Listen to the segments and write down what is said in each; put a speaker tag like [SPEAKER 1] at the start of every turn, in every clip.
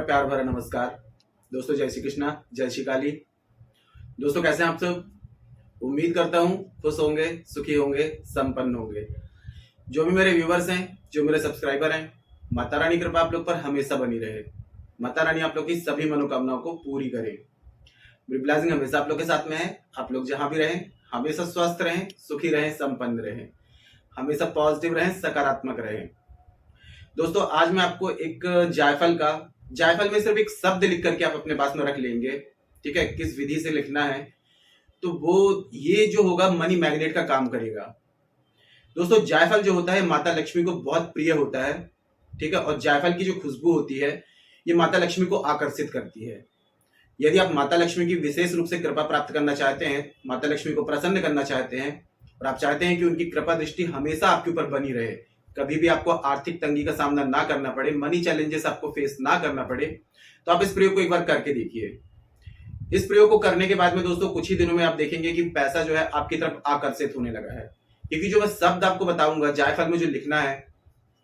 [SPEAKER 1] मेरा प्यार भरा नमस्कार। दोस्तों जय श्री कृष्णा, जय श्री काली। दोस्तों कैसे हैं आप सब? उम्मीद करता हूँ खुश होंगे, सुखी होंगे, संपन्न होंगे। जो भी मेरे व्यूवर्स हैं, जो मेरे सब्सक्राइबर हैं, माता रानी कृपा आप लोग पर हमेशा बनी रहे। माता रानी आप लोग की सभी मनोकामनाओं को पूरी करे। मेरी ब्लेसिंग हमेशा आप लोग के साथ में है। आप लोग जहां भी रहें हमेशा स्वस्थ रहें, सुखी रहें, संपन्न रहें, हमेशा पॉजिटिव रहें, सकारात्मक रहें। दोस्तों आज मैं आपको एक जायफल में सिर्फ एक शब्द लिख करके आप अपने पास में रख लेंगे। ठीक है, किस विधि से लिखना है तो वो ये जो होगा मनी मैग्नेट का काम करेगा। दोस्तों जायफल जो होता है माता लक्ष्मी को बहुत प्रिय होता है। ठीक है, और जायफल की जो खुशबू होती है ये माता लक्ष्मी को आकर्षित करती है। यदि आप माता लक्ष्मी की विशेष रूप से कृपा प्राप्त करना चाहते हैं, माता लक्ष्मी को प्रसन्न करना चाहते हैं और आप चाहते हैं कि उनकी कृपा दृष्टि हमेशा आपके ऊपर बनी रहे, कभी भी आपको आर्थिक तंगी का सामना ना करना पड़े, मनी चैलेंजेस आपको फेस ना करना पड़े, तो आप इस प्रयोग को एक बार करके देखिए। इस प्रयोग को करने के बाद में दोस्तों कुछ ही दिनों में आप देखेंगे कि पैसा जो है आपकी तरफ आकर्षित होने लगा है। क्योंकि जो मैं शब्द आपको बताऊंगा जायफल में जो लिखना है,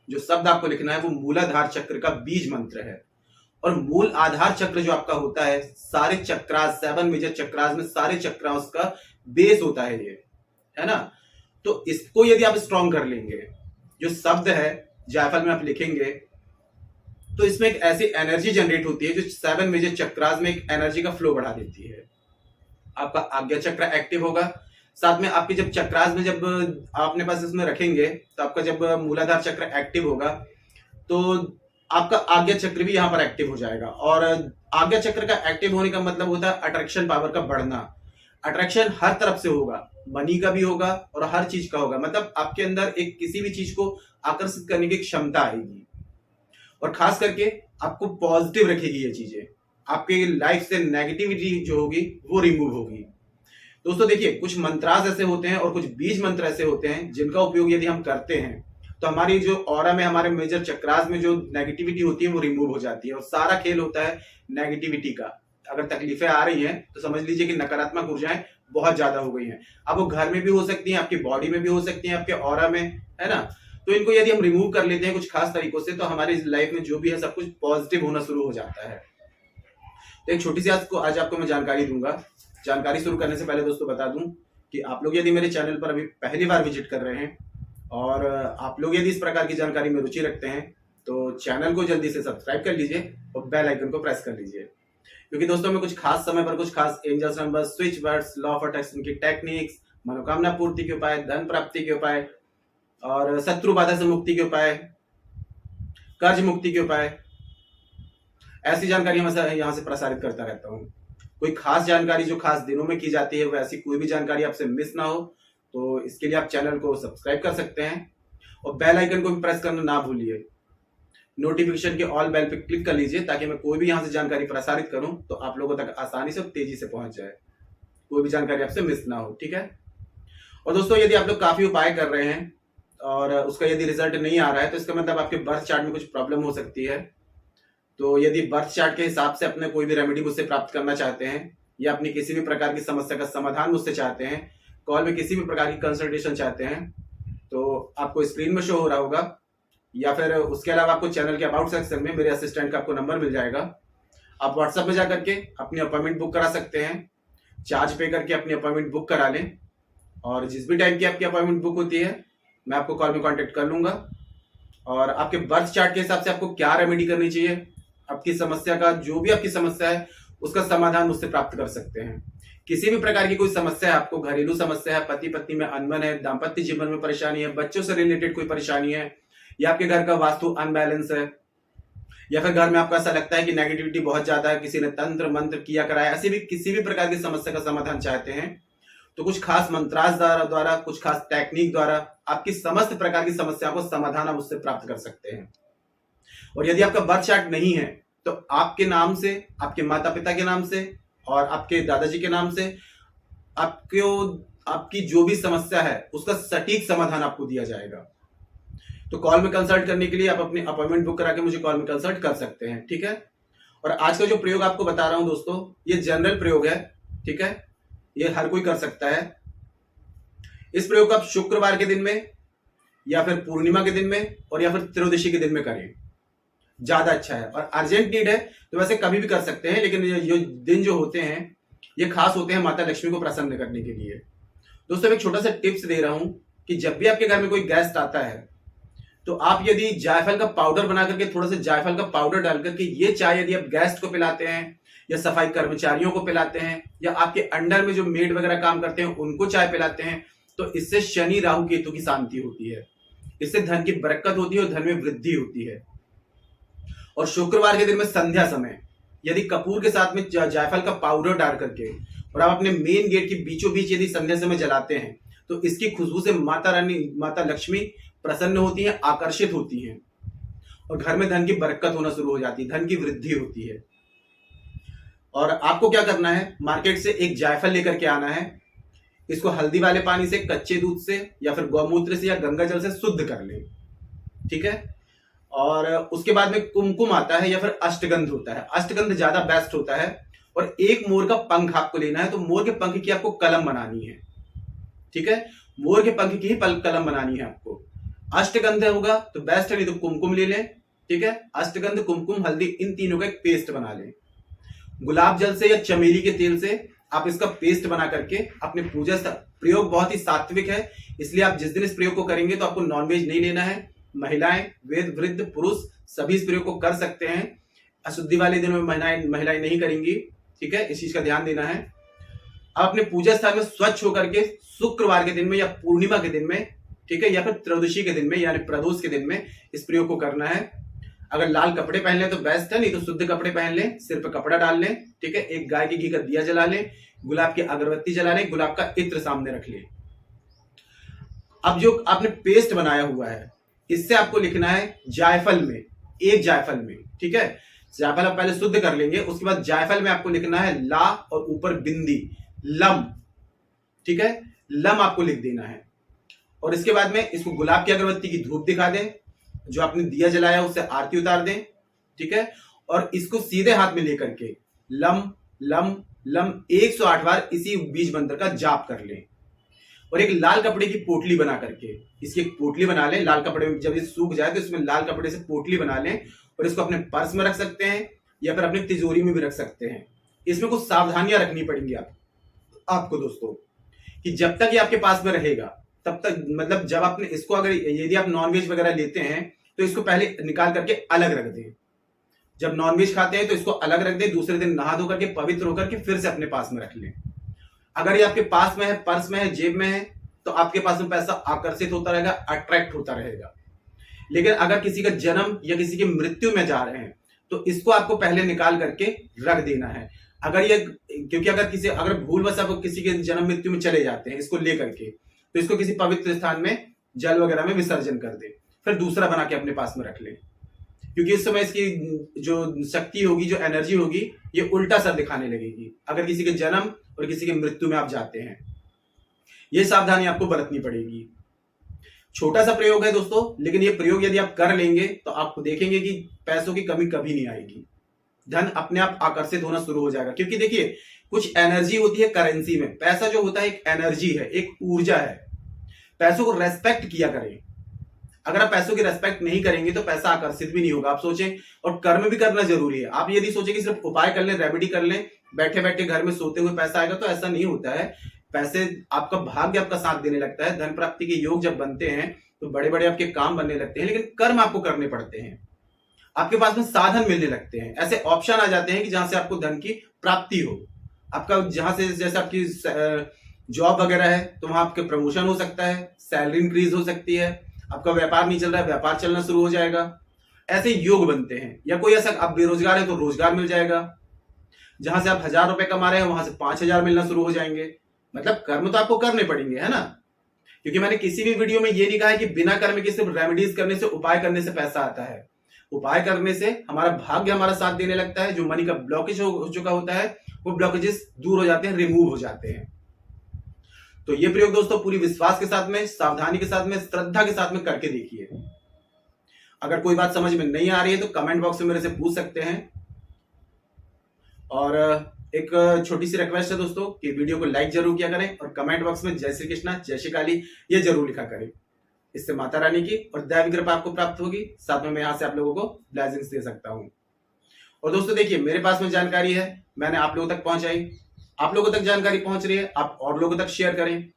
[SPEAKER 1] जो शब्द आपको लिखना है वो मूलाधार चक्र का बीज मंत्र है। और मूल आधार चक्र जो आपका होता है, सारे चक्रास 7 मेजर चक्रास में सारे चक्रास का बेस होता है ये, है ना। तो इसको यदि आप स्ट्रॉन्ग कर लेंगे, जो शब्द है जायफल में आप लिखेंगे, तो इसमें एक ऐसी एनर्जी जनरेट होती है जो 7 मेजर चक्रास में एक एनर्जी का फ्लो बढ़ा देती है। आपका आज्ञा चक्र एक्टिव होगा। साथ में आपके जब चक्रास में जब आप अपने पास इसमें रखेंगे तो आपका जब मूलाधार चक्र एक्टिव होगा तो आपका आज्ञा चक्र भी यहां पर एक्टिव हो जाएगा। और आज्ञा चक्र का एक्टिव होने का मतलब होता है अट्रैक्शन पावर का बढ़ना। अट्रैक्शन हर तरफ से होगा, मनी का भी होगा और हर चीज का होगा। मतलब आपके अंदर एक किसी भी चीज को आकर्षित करने की क्षमता आएगी और खास करके आपको पॉजिटिव रखेगी ये चीजें। आपके लाइफ से नेगेटिविटी जो होगी वो रिमूव होगी। दोस्तों देखिए, कुछ मंत्रास ऐसे होते हैं और कुछ बीज मंत्र ऐसे होते हैं जिनका उपयोग यदि हम करते हैं तो हमारी जो ऑरा में, हमारे मेजर चक्रास में जो नेगेटिविटी होती है वो रिमूव हो जाती है। और सारा खेल होता है नेगेटिविटी का। अगर तकलीफें आ रही हैं तो समझ लीजिए कि नकारात्मक ऊर्जाएं बहुत ज्यादा हो गई हैं। अब वो घर में भी हो सकती हैं, आपकी बॉडी में भी हो सकती हैं, आपके ऑरा में, है ना। तो इनको यदि हम रिमूव कर लेते हैं कुछ खास तरीकों से तो हमारी लाइफ में जो भी है सब कुछ पॉजिटिव होना शुरू हो जाता है। तो एक छोटी सी आज आपको मैं जानकारी दूंगा। जानकारी शुरू करने से पहले दोस्तों बता दूं कि आप लोग यदि मेरे चैनल पर अभी पहली बार विजिट कर रहे हैं और आप लोग यदि इस प्रकार की जानकारी में रुचि रखते हैं तो चैनल को जल्दी से सब्सक्राइब कर लीजिए और बेल आइकन को प्रेस कर लीजिए। क्योंकि दोस्तों मैं कुछ खास समय पर कुछ खास angels numbers, switch words, law of attraction की टेक्निक्स, मनोकामना पूर्ति के उपाय, धन प्राप्ति के उपाय और शत्रु बाधा से मुक्ति के उपाय, कर्ज मुक्ति के उपाय, ऐसी जानकारी हमेशा यहाँ से प्रसारित करता रहता हूँ। कोई खास जानकारी जो खास दिनों में की जाती है वैसी कोई भी जानकारी आपसे मिस ना हो तो इसके लिए आप चैनल को सब्सक्राइब कर सकते हैं और बेल आइकन को भी प्रेस करना ना भूलिए। नोटिफिकेशन के ऑल बेल पे क्लिक कर लीजिए ताकि मैं कोई भी यहाँ से जानकारी प्रसारित करूं तो आप लोगों तक आसानी से और तेजी से पहुंच जाए, कोई भी जानकारी आपसे मिस ना हो। ठीक है। और दोस्तों यदि आप लोग काफी उपाय कर रहे हैं और उसका यदि रिजल्ट नहीं आ रहा है तो इसका मतलब आपके बर्थ चार्ट में कुछ प्रॉब्लम हो सकती है। तो यदि बर्थ चार्ट के हिसाब से अपने कोई भी रेमेडी मुझसे प्राप्त करना चाहते हैं या अपनी किसी भी प्रकार की समस्या का समाधान मुझसे चाहते हैं, कॉल में किसी भी प्रकार की कंसल्टेशन चाहते हैं, तो आपको स्क्रीन में शो हो रहा होगा या फिर उसके अलावा आपको चैनल के अबाउट सेक्शन में मेरे असिस्टेंट का आपको नंबर मिल जाएगा। आप व्हाट्सएप में जाकर के अपनी अपॉइंटमेंट बुक करा सकते हैं। चार्ज पे करके अपनी अपॉइंटमेंट बुक करा लें और जिस भी टाइम की आपकी अपॉइंटमेंट बुक होती है मैं आपको कॉल में कांटेक्ट कर लूंगा और आपके बर्थ चार्ट के हिसाब से आपको क्या रेमेडी करनी चाहिए, आपकी समस्या का जो भी आपकी समस्या है उसका समाधान मुझसे प्राप्त कर सकते हैं। किसी भी प्रकार की कोई समस्या है, आपको घरेलू समस्या है, पति पत्नी में अनबन है, दाम्पत्य जीवन में परेशानी है, बच्चों से रिलेटेड कोई परेशानी है, या आपके घर का वास्तु अनबैलेंस है, या फिर घर में आपको ऐसा लगता है कि नेगेटिविटी बहुत ज्यादा है, किसी ने तंत्र मंत्र किया कराया, ऐसी भी किसी भी प्रकार की समस्या का समाधान चाहते हैं तो कुछ खास मंत्रास द्वारा कुछ खास टेक्निक द्वारा आपकी समस्त प्रकार की समस्या को समाधान आप उससे प्राप्त कर सकते हैं। और यदि आपका बर्थ चार्ट नहीं है तो आपके नाम से, आपके माता पिता के नाम से और आपके दादाजी के नाम से आपकी जो भी समस्या है उसका सटीक समाधान आपको दिया जाएगा। तो कॉल में कंसल्ट करने के लिए आप अपनी अपॉइंटमेंट बुक करा के मुझे कॉल में कंसल्ट कर सकते हैं। ठीक है। और आज का जो प्रयोग आपको बता रहा हूं दोस्तों ये जनरल प्रयोग है। ठीक है, ये हर कोई कर सकता है। इस प्रयोग को आप शुक्रवार के दिन में या फिर पूर्णिमा के दिन में और या फिर त्रयोदशी के दिन में करें। ज्यादा अच्छा है। और अर्जेंट नीड है तो वैसे कभी भी कर सकते हैं, लेकिन ये दिन जो होते हैं ये खास होते हैं माता लक्ष्मी को प्रसन्न करने के लिए। दोस्तों एक छोटा सा टिप्स दे रहा हूं कि जब भी आपके घर में कोई गेस्ट आता है तो आप यदि जायफल का पाउडर बना करके, थोड़ा सा जायफल का पाउडर डाल करके ये चाय यदि आप गेस्ट को पिलाते हैं या सफाई कर्मचारियों को पिलाते हैं या आपके अंडर में जो मेड वगैरह काम करते हैं उनको चाय पिलाते हैं, तो इससे शनि राहु केतु की शांति होती है, इससे धन की बरकत होती है और धन में वृद्धि होती है। और शुक्रवार के दिन में संध्या समय यदि कपूर के साथ में जायफल का पाउडर डाल करके और आप अपने मेन गेट के बीचों बीच यदि संध्या समय जलाते हैं तो इसकी खुशबू से माता रानी, माता लक्ष्मी प्रसन्न होती हैं, आकर्षित होती हैं और घर में धन की बरकत होना शुरू हो जाती है, धन की वृद्धि होती है। और आपको क्या करना है, मार्केट से एक जायफल लेकर के आना है, इसको हल्दी वाले पानी से, कच्चे दूध से या फिर गौमूत्र से या गंगा जल से शुद्ध कर लें, ठीक है। और उसके बाद में कुमकुम आता है या फिर अष्टगंध होता है, अष्टगंध ज्यादा बेस्ट होता है। और एक मोर का पंख आपको लेना है, तो मोर के पंख की आपको कलम बनानी है, ठीक है, मोर के पंख की ही कलम बनानी है आपको। अष्टगंध होगा तो बेस्ट है, नहीं तो कुमकुम ले लें, ठीक है। अष्टगंध, कुमकुम, हल्दी, इन तीनों का एक पेस्ट बना लें। गुलाब जल से या चमेली के तेल से आप इसका पेस्ट बना करके अपने पूजा, प्रयोग बहुत ही सात्विक है, इसलिए आप जिस दिन इस प्रयोग को करेंगे तो आपको नॉनवेज नहीं लेना है। महिलाएं, वेद, वृद्ध, पुरुष सभी इस प्रयोग को कर सकते हैं। अशुद्धि वाले दिनों में महिलाएं नहीं करेंगी, ठीक है, इस चीज का ध्यान देना है। आप अपने पूजा स्थान में स्वच्छ होकर के शुक्रवार के दिन में या पूर्णिमा के दिन में, ठीक है, या फिर त्रयोदशी के दिन में यानी प्रदोष के दिन में इस प्रयोग को करना है। अगर लाल कपड़े पहन लें तो बेस्ट है, नहीं तो शुद्ध कपड़े पहन लें, सिर पर कपड़ा डाल लें, ठीक है, एक गाय के घी का दिया जला लें, गुलाब की अगरबत्ती जला लें, गुलाब का इत्र सामने रख लें। अब जो आपने पेस्ट बनाया हुआ है इससे आपको लिखना है जायफल में, एक जायफल में, ठीक है, जायफल आप पहले शुद्ध कर लेंगे, उसके बाद जायफल में आपको लिखना है ला और ऊपर बिंदी, लम, ठीक है, लम आपको लिख देना है। और इसके बाद में इसको गुलाब की अगरबत्ती की धूप दिखा दें, जो आपने दिया जलाया उससे आरती उतार दें, ठीक है, और इसको सीधे हाथ में लेकर के लम लम लम 108 बार इसी बीज मंत्र का जाप कर लें। और एक लाल कपड़े की पोटली बना करके, इसकी एक पोटली बना लें, लाल कपड़े में जब ये सूख जाए तो इसमें लाल कपड़े से पोटली बना लें और इसको अपने पर्स में रख सकते हैं या फिर अपनी तिजोरी में भी रख सकते हैं। इसमें कुछ सावधानियां रखनी पड़ेंगी आपको दोस्तों, कि जब तक ये आपके पास में रहेगा तब तक, मतलब जब आपने इसको, अगर यदि आप नॉनवेज वगैरह लेते हैं तो इसको पहले निकाल करके अलग रख दें। जब नॉनवेज खाते हैं तो इसको अलग रख दें, दूसरे दिन नहा धो करके पवित्र होकर के फिर से अपने पास में रख लें। अगर ये आपके पास में है, पर्स में है, जेब में है, तो आपके पास में पैसा आकर्षित होता रहेगा, अट्रैक्ट होता रहेगा। लेकिन अगर किसी का जन्म या किसी की मृत्यु में जा रहे हैं तो इसको आपको पहले निकाल करके रख देना है। अगर ये, क्योंकि अगर भूलवश आप किसी के जन्म मृत्यु में चले जाते हैं इसको लेकर के, तो इसको किसी पवित्र स्थान में जल वगैरह में विसर्जन कर दे, फिर दूसरा बना के अपने पास में रख ले, क्योंकि इस समय इसकी जो शक्ति होगी, जो एनर्जी होगी, ये उल्टा सा दिखाने लगेगी अगर किसी के जन्म और किसी की मृत्यु में आप जाते हैं। ये सावधानी आपको बरतनी पड़ेगी। छोटा सा प्रयोग है दोस्तों, लेकिन ये प्रयोग यदि आप कर लेंगे तो आप देखेंगे कि पैसों की कमी कभी नहीं आएगी, धन अपने आप आकर्षित होना शुरू हो जाएगा। क्योंकि देखिए कुछ एनर्जी होती है करेंसी में, पैसा जो होता है एक एनर्जी है, एक ऊर्जा है। पैसों को रेस्पेक्ट किया करें। अगर आप पैसों की रेस्पेक्ट नहीं करेंगे तो पैसा आकर्षित भी नहीं होगा। आप सोचें, और कर्म भी करना जरूरी है। आप यदि सोचें कि सिर्फ उपाय कर लें, रेमेडी कर लें, बैठे बैठे घर में सोते हुए पैसा आएगा, तो ऐसा नहीं होता है। पैसे, आपका भाग्य आपका साथ देने लगता है। धन प्राप्ति के योग जब बनते हैं तो बड़े बड़े आपके काम बनने लगते हैं, लेकिन कर्म आपको करने पड़ते हैं। आपके पास में साधन मिलने लगते हैं, ऐसे ऑप्शन आ जाते हैं कि जहां से आपको धन की प्राप्ति हो। आपका जहां से, जैसे आपकी जॉब वगैरह है तो वहां आपके प्रमोशन हो सकता है, सैलरी इंक्रीज हो सकती है। आपका व्यापार नहीं चल रहा है, व्यापार चलना शुरू हो जाएगा। ऐसे योग बनते हैं। या कोई ऐसा, आप बेरोजगार हैं तो रोजगार मिल जाएगा। जहां से आप 1000 रुपए कमा रहे हैं वहां से 5000 मिलना शुरू हो जाएंगे। मतलब कर्म तो आपको करने पड़ेंगे, है ना। क्योंकि मैंने किसी भी वीडियो में ये नहीं कहा है कि बिना कर्म के सिर्फ रेमेडीज करने से, उपाय करने से पैसा आता है। उपाय करने से हमारा भाग्य हमारा साथ देने लगता है। जो मनी का ब्लॉकेज हो चुका होता है वो ब्लॉकेजेस दूर हो जाते हैं, रिमूव हो जाते हैं। तो ये प्रयोग दोस्तों पूरी विश्वास के साथ में, सावधानी के साथ में, श्रद्धा के साथ में करके देखिए। अगर कोई बात समझ में नहीं आ रही है तो कमेंट बॉक्स में मेरे से पूछ सकते हैं। और एक छोटी सी रिक्वेस्ट है दोस्तों कि वीडियो को लाइक जरूर किया करें और कमेंट बॉक्स में जय श्री कृष्णा, जय श्री काली ये जरूर लिखा करें। इससे माता रानी की और दैवी कृपा आपको प्राप्त होगी। साथ में मैं यहाँ से आप लोगों को ब्लेसिंग्स दे सकता हूँ। और दोस्तों देखिए, मेरे पास में जानकारी है, मैंने आप लोगों तक पहुंचाई, आप लोगों तक जानकारी पहुंच रही है, आप और लोगों तक शेयर करें।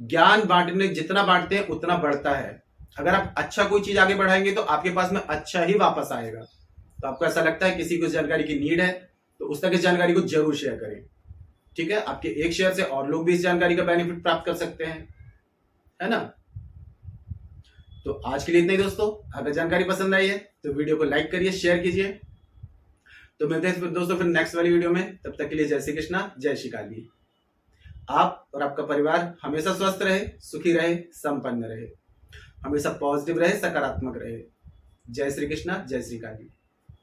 [SPEAKER 1] ज्ञान बांटने, जितना बांटते हैं उतना बढ़ता है। अगर आप अच्छा कोई चीज आगे बढ़ाएंगे तो आपके पास में अच्छा ही वापस आएगा। तो आपको ऐसा लगता है किसी को इस जानकारी की नीड है तो उस तक इस जानकारी को जरूर शेयर करें। ठीक है, आपके एक शेयर से और लोग भी इस जानकारी का बेनिफिट प्राप्त कर सकते हैं, है ना। तो आज के लिए इतना ही दोस्तों। अगर जानकारी पसंद आई है तो वीडियो को लाइक करिए, शेयर कीजिए। तो मिलते हैं दोस्तों फिर नेक्स्ट वाली वीडियो में। तब तक के लिए जय श्री कृष्णा, जय श्री काली। आप और आपका परिवार हमेशा स्वस्थ रहे, सुखी रहे, संपन्न रहे, हमेशा पॉजिटिव रहे, सकारात्मक रहे। जय श्री कृष्णा, जय श्री काली।